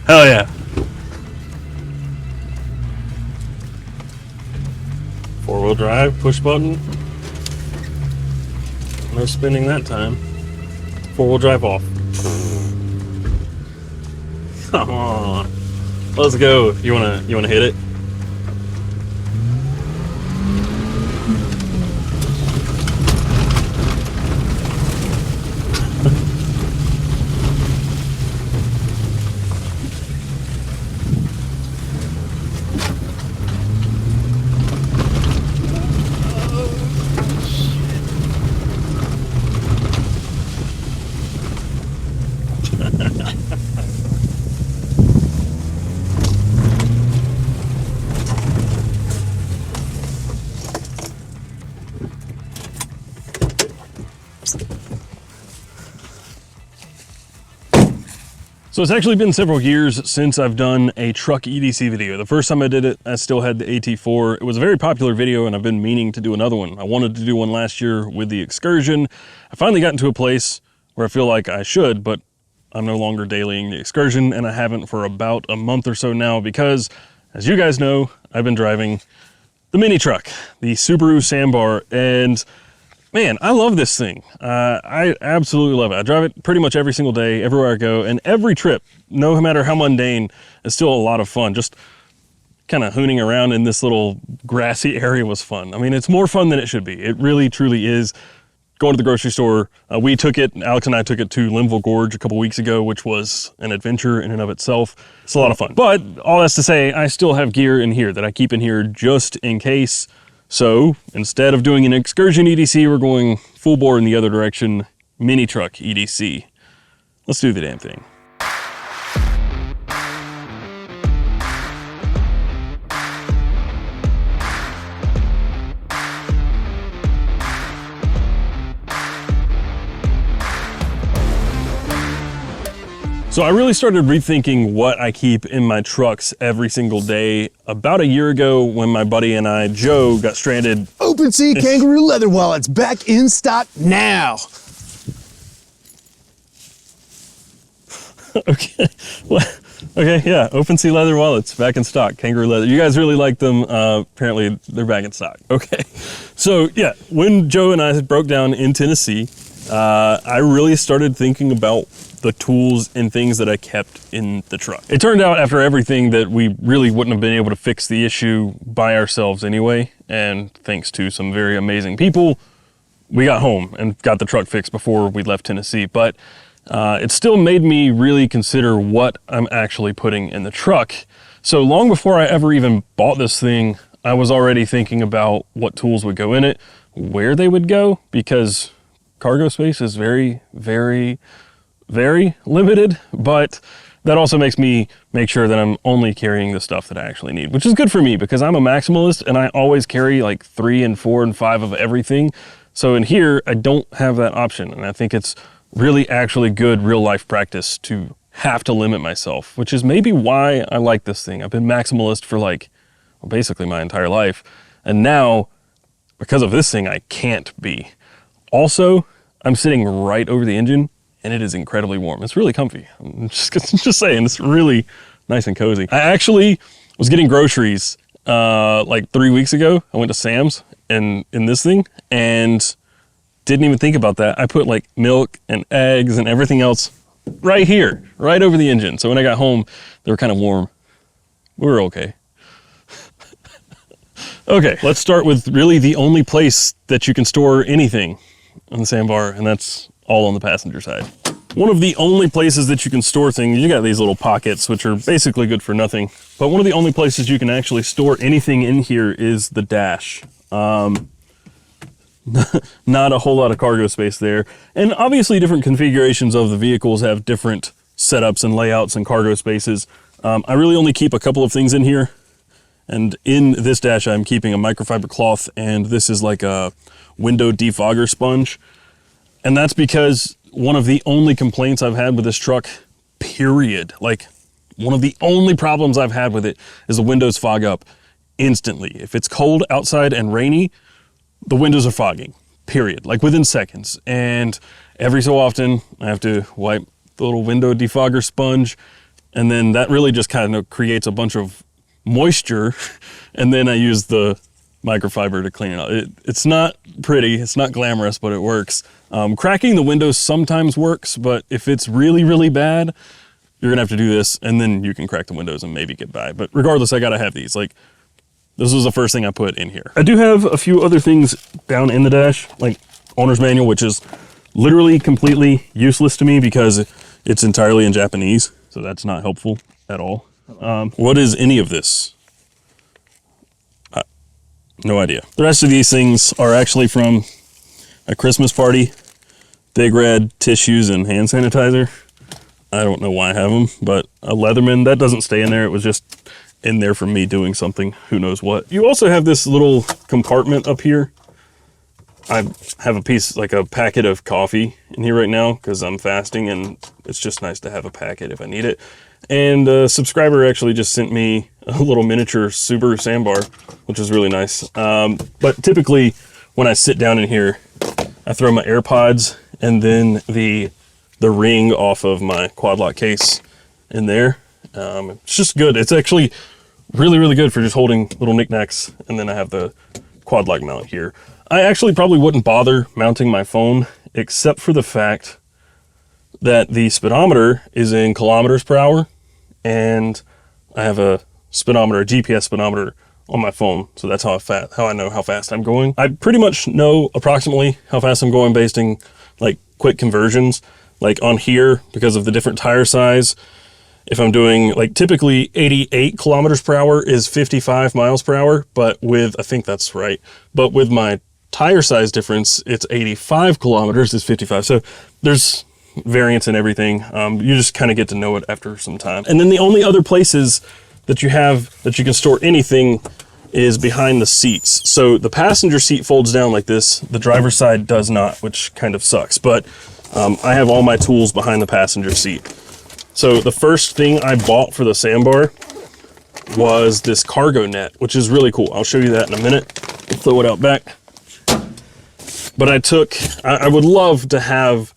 Hell yeah. Four-wheel drive, push button. No spinning that time. Four-wheel drive off. Come on. Let's go. You wanna hit it? So it's actually been several years since I've done a truck EDC video. The first time I did it, I still had the AT4. It was a very popular video and I've been meaning to do another one. I wanted to do one last year with the Excursion. I finally got into a place where I feel like I should, but I'm no longer dailying the Excursion, and I haven't for about a month or so now because, as you guys know, I've been driving the mini truck, the Subaru Sandbar, and man, I love this thing. I absolutely love it. I drive it pretty much every single day, everywhere I go, and every trip, no matter how mundane, is still a lot of fun. Just kind of hooning around in this little grassy area was fun. I mean, it's more fun than it should be. It really, truly is. Going to the grocery store, Alex and I took it to Linville Gorge a couple weeks ago, which was an adventure in and of itself. It's a lot of fun. But all that's to say, I still have gear in here that I keep in here just in case. So instead of doing an Excursion EDC, we're going full bore in the other direction, mini truck EDC. Let's do the damn thing. So I really started rethinking what I keep in my trucks every single day about a year ago when my buddy and I, Joe, got stranded. Open Sea Kangaroo leather wallets back in stock now. Okay. Okay, yeah, Open Sea leather wallets back in stock, kangaroo leather. You guys really like them. Apparently they're back in stock. Okay. So yeah, when Joe and I broke down in Tennessee, I really started thinking about the tools and things that I kept in the truck. It turned out after everything that we really wouldn't have been able to fix the issue by ourselves anyway. And thanks to some very amazing people, we got home and got the truck fixed before we left Tennessee. But it still made me really consider what I'm actually putting in the truck. So long before I ever even bought this thing, I was already thinking about what tools would go in it, where they would go, because cargo space is very, very, very limited, but that also makes me make sure that I'm only carrying the stuff that I actually need, which is good for me because I'm a maximalist and I always carry like 3 and 4 and 5 of everything. So in here, I don't have that option. And I think it's really actually good real life practice to have to limit myself, which is maybe why I like this thing. I've been maximalist for like, well, basically my entire life. And now because of this thing, I can't be. Also, I'm sitting right over the engine and it is incredibly warm. It's really comfy. I'm just saying, it's really nice and cozy. I actually was getting groceries like 3 weeks ago. I went to Sam's and in this thing and didn't even think about that. I put like milk and eggs and everything else right here, right over the engine. So when I got home, they were kind of warm. We were okay. Okay, let's start with really the only place that you can store anything on the sandbar, and that's all on the passenger side. One of the only places that you can store things, you got these little pockets, which are basically good for nothing, but one of the only places you can actually store anything in here is the dash. Not a whole lot of cargo space there. And obviously different configurations of the vehicles have different setups and layouts and cargo spaces. I really only keep a couple of things in here. And in this dash, I'm keeping a microfiber cloth, and this is like a window defogger sponge. And that's because one of the only complaints I've had with this truck, period, like one of the only problems I've had with it is the windows fog up instantly. If it's cold outside and rainy, the windows are fogging, period, like within seconds. And every so often, I have to wipe the little window defogger sponge, and then that really just kind of creates a bunch of moisture, and then I use the microfiber to clean it out. It's not pretty, it's not glamorous, but it works. Cracking the windows sometimes works, but if it's really, really bad, you're gonna have to do this, and then you can crack the windows and maybe get by. But regardless, I gotta have these. Like, this was the first thing I put in here. I do have a few other things down in the dash, like owner's manual, which is literally completely useless to me because it's entirely in Japanese, so that's not helpful at all. What is any of this? No idea. The rest of these things are actually from a Christmas party. Big red tissues and hand sanitizer. I don't know why I have them, but a Leatherman, that doesn't stay in there. It was just in there for me doing something, who knows what. You also have this little compartment up here. I have a piece, like a packet of coffee in here right now because I'm fasting, and it's just nice to have a packet if I need it. And a subscriber actually just sent me a little miniature Subaru sandbar, which is really nice. But typically when I sit down in here, I throw my AirPods and then the ring off of my QuadLock case in there. It's just good. It's actually really, really good for just holding little knickknacks. And then I have the QuadLock mount here. I actually probably wouldn't bother mounting my phone, except for the fact that the speedometer is in kilometers per hour, and I have a speedometer, a GPS speedometer on my phone, so that's how I know how fast I'm going. I pretty much know approximately how fast I'm going based on like quick conversions. Like on here, because of the different tire size, if I'm doing like typically 88 kilometers per hour is 55 miles per hour, but with, I think that's right, but with my tire size difference, it's 85 kilometers is 55. So there's variance in everything. You just kind of get to know it after some time. And then the only other places that you have that you can store anything is behind the seats. So the passenger seat folds down like this. The driver's side does not, which kind of sucks. But I have all my tools behind the passenger seat. So the first thing I bought for the sandbar was this cargo net, which is really cool. I'll show you that in a minute. I'll throw it out back. But I would love to have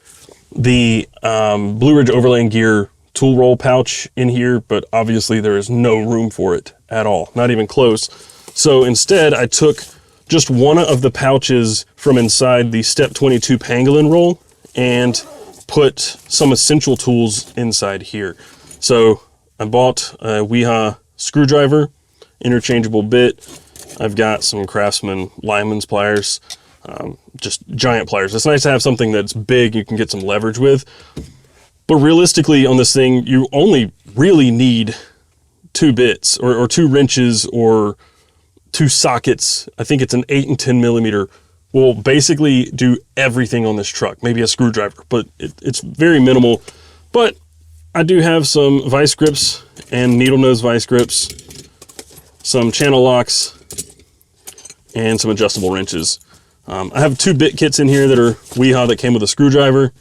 the Blue Ridge Overland Gear tool roll pouch in here, but obviously there is no room for it at all, not even close. So instead I took just one of the pouches from inside the Step 22 Pangolin roll and put some essential tools inside here. So I bought a Wiha Screwdriver, interchangeable bit. I've got some Craftsman Lineman's pliers, just giant pliers. It's nice to have something that's big you can get some leverage with. But realistically on this thing, you only really need 2 bits or 2 wrenches or 2 sockets. I think it's an 8 and 10 millimeter. Will basically do everything on this truck. Maybe a screwdriver, but it's very minimal. But I do have some vice grips and needle nose vice grips, some channel locks, and some adjustable wrenches. I have 2 bit kits in here that are Wiha that came with a screwdriver,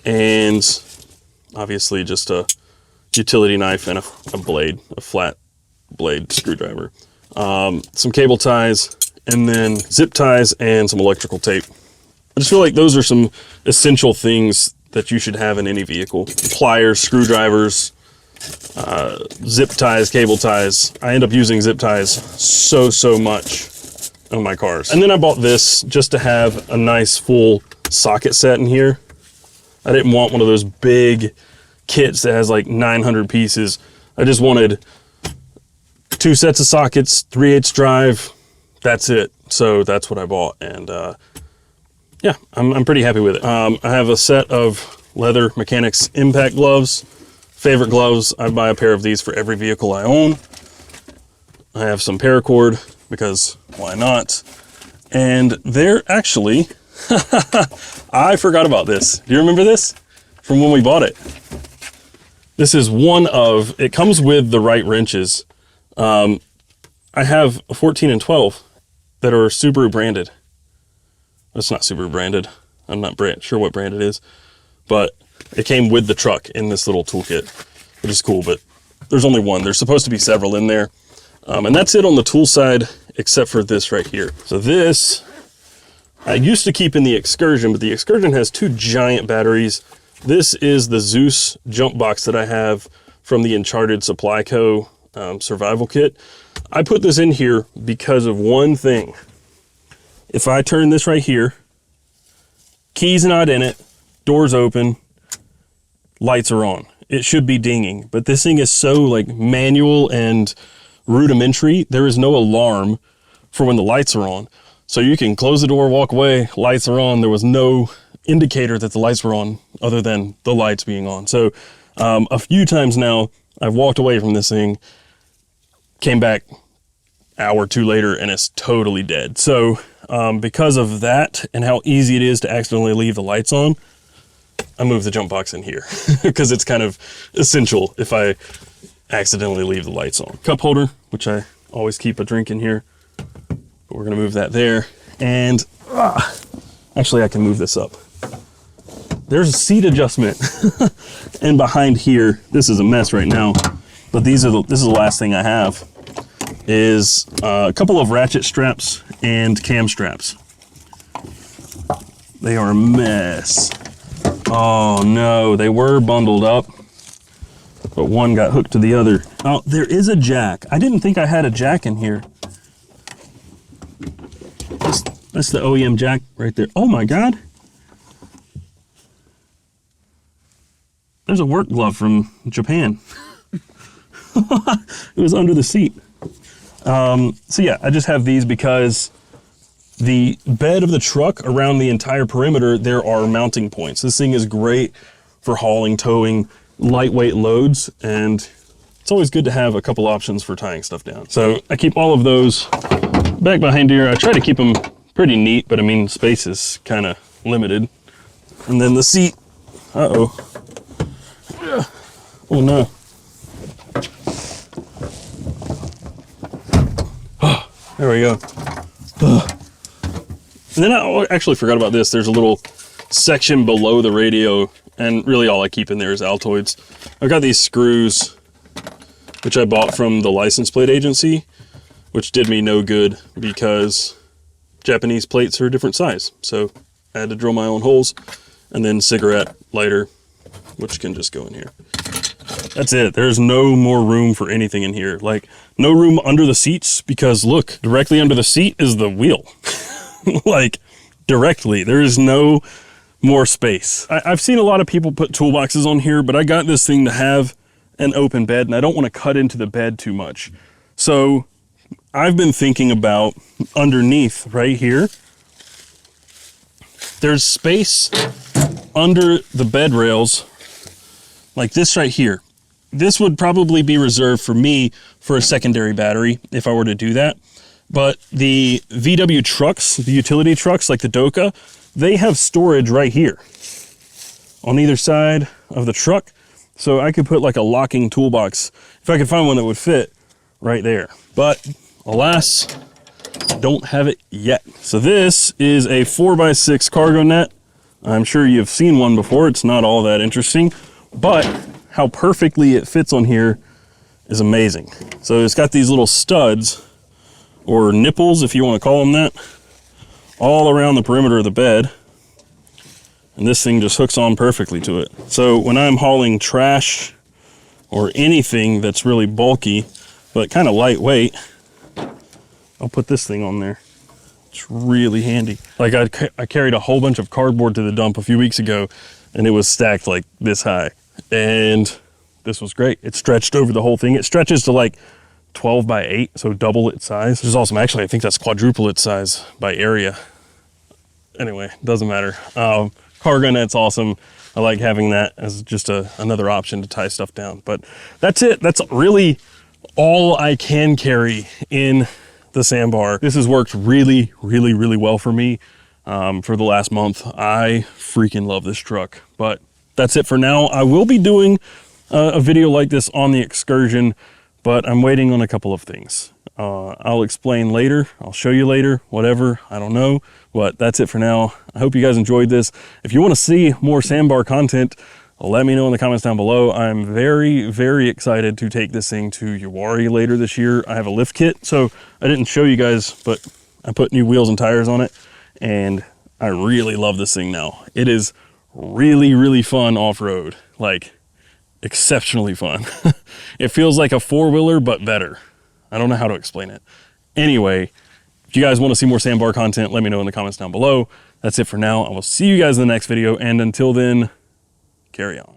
and obviously just a utility knife and a blade, a flat blade screwdriver. Some cable ties, and then zip ties and some electrical tape. I just feel like those are some essential things that you should have in any vehicle. Pliers, screwdrivers, zip ties, cable ties. I end up using zip ties so much on my cars. And then I bought this just to have a nice full socket set in here. I didn't want one of those big kits that has like 900 pieces. I just wanted 2 sets of sockets, 3/8 drive. That's it. So that's what I bought. And yeah, I'm pretty happy with it. I have a set of leather Mechanix M-Pact gloves. Favorite gloves. I buy a pair of these for every vehicle I own. I have some Paracord because why not? And they're actually, I forgot about this. Do you remember this from when we bought it? This is one of, it comes with the right wrenches. I have a 14 and 12 that are Subaru branded. It's not Subaru branded. I'm not sure what brand it is, but it came with the truck in this little toolkit, which is cool, but there's only one. There's supposed to be several in there. And that's it on the tool side, except for this right here. So this, I used to keep in the Excursion, but the Excursion has 2 giant batteries. This is the Zeus jump box that I have from the Uncharted Supply Co. Survival Kit. I put this in here because of one thing. If I turn this right here, key's not in it, doors open, lights are on. It should be dinging, but this thing is so like manual and rudimentary. There is no alarm for when the lights are on. So you can close the door, walk away, lights are on. There was no indicator that the lights were on other than the lights being on. So a few times now I've walked away from this thing, came back hour or 2 later, and it's totally dead. So because of that and how easy it is to accidentally leave the lights on, I moved the jump box in here because it's kind of essential if I accidentally leave the lights on. Cup holder, which I always keep a drink in here, but we're gonna move that there. And actually I can move this up. There's a seat adjustment. And behind here, this is a mess right now, but this is the last thing I have, is a couple of ratchet straps and cam straps. They are a mess. Oh no, they were bundled up, but one got hooked to the other. Oh, there is a jack. I didn't think I had a jack in here. That's the OEM jack right there. Oh my God. There's a work glove from Japan. It was under the seat. So yeah, I just have these because the bed of the truck around the entire perimeter, there are mounting points. This thing is great for hauling, towing, lightweight loads, and it's always good to have a couple options for tying stuff down. So I keep all of those back behind here. I try to keep them pretty neat, but I mean, space is kind of limited. And then the seat, oh no. There we go. And then I actually forgot about this. There's a little section below the radio, and really all I keep in there is Altoids. I've got these screws, which I bought from the license plate agency, which did me no good because Japanese plates are a different size. So I had to drill my own holes, and then cigarette lighter, which can just go in here. That's it. There's no more room for anything in here. Like, no room under the seats, because look, directly under the seat is the wheel. Like, directly. There is no more space. I've seen a lot of people put toolboxes on here, but I got this thing to have an open bed, and I don't want to cut into the bed too much. So I've been thinking about underneath right here, there's space under the bed rails, like this right here. This would probably be reserved for me for a secondary battery if I were to do that. But the VW trucks, the utility trucks like the Doka, they have storage right here on either side of the truck. So I could put like a locking toolbox, if I could find one that would fit, right there. But alas, I don't have it yet. So this is a 4x6 cargo net. I'm sure you've seen one before. It's not all that interesting, but how perfectly it fits on here is amazing. So it's got these little studs or nipples, if you want to call them that, all around the perimeter of the bed. And this thing just hooks on perfectly to it. So when I'm hauling trash or anything that's really bulky, but kind of lightweight, I'll put this thing on there. It's really handy. Like I carried a whole bunch of cardboard to the dump a few weeks ago, and it was stacked like this high. And this was great. It stretched over the whole thing. It stretches to like 12 by 8, so double its size, which is awesome. Actually, I think that's quadruple its size by area. Anyway, doesn't matter. Cargo net's awesome. I like having that as just another option to tie stuff down. But that's it. That's really all I can carry in the sandbar. This has worked really, really, really well for me for the last month. I freaking love this truck. But that's it for now. I will be doing a video like this on the excursion, but I'm waiting on a couple of things. I'll explain later. I'll show you later, whatever, I don't know. But that's it for now. I hope you guys enjoyed this. If you want to see more sandbar content, let me know in the comments down below. I'm very, very excited to take this thing to Uwharrie later this year. I have a lift kit, so I didn't show you guys, but I put new wheels and tires on it, and I really love this thing now. It is really, really fun off-road, like exceptionally fun. It feels like a four-wheeler, but better. I don't know how to explain it. Anyway, if you guys want to see more sandbar content, let me know in the comments down below. That's it for now. I will see you guys in the next video, and until then, carry on.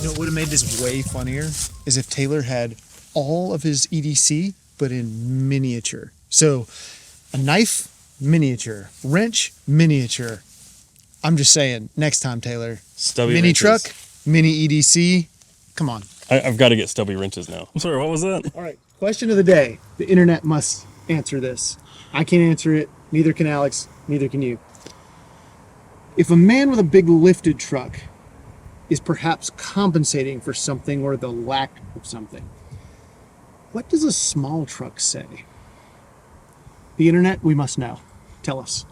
You know what would have made this way funnier is if Taylor had all of his EDC, but in miniature. So a knife, miniature. Wrench, miniature. I'm just saying, next time, Taylor. Stubby mini wrenches. truck, mini EDC. Come on. I've got to get stubby wrenches now. I'm sorry, what was that? All right, question of the day. The internet must answer this. I can't answer it, neither can Alex, neither can you. If a man with a big lifted truck is perhaps compensating for something or the lack of something, what does a small truck say? The internet, we must know. Tell us.